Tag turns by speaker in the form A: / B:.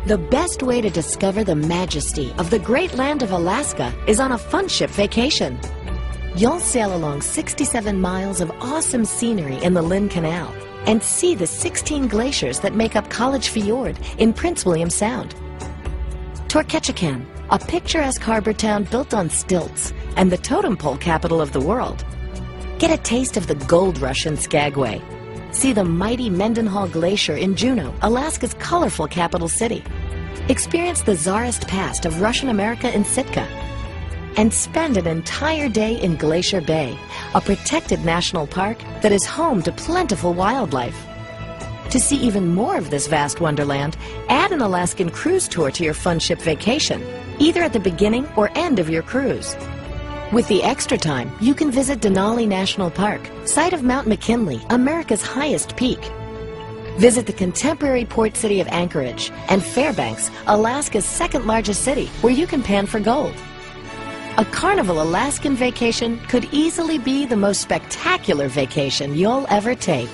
A: The best way to discover the majesty of the great land of Alaska is on a fun ship vacation. You'll sail along 67 miles of awesome scenery in the Lynn Canal and see the 16 glaciers that make up College Fjord in Prince William Sound. Torketchikan, a picturesque harbor town built on stilts and the totem pole capital of the world. Get a taste of the gold rush in Skagway. See the mighty Mendenhall Glacier in Juneau, Alaska's colorful capital city. Experience the czarist past of Russian America in Sitka. And spend an entire day in Glacier Bay, a protected national park that is home to plentiful wildlife. To see even more of this vast wonderland, add an Alaskan cruise tour to your fun ship vacation, either at the beginning or end of your cruise. With the extra time, you can visit Denali National Park, site of Mount McKinley, America's highest peak. Visit the contemporary port city of Anchorage and Fairbanks, Alaska's second largest city, where you can pan for gold. A Carnival Alaskan vacation could easily be the most spectacular vacation you'll ever take.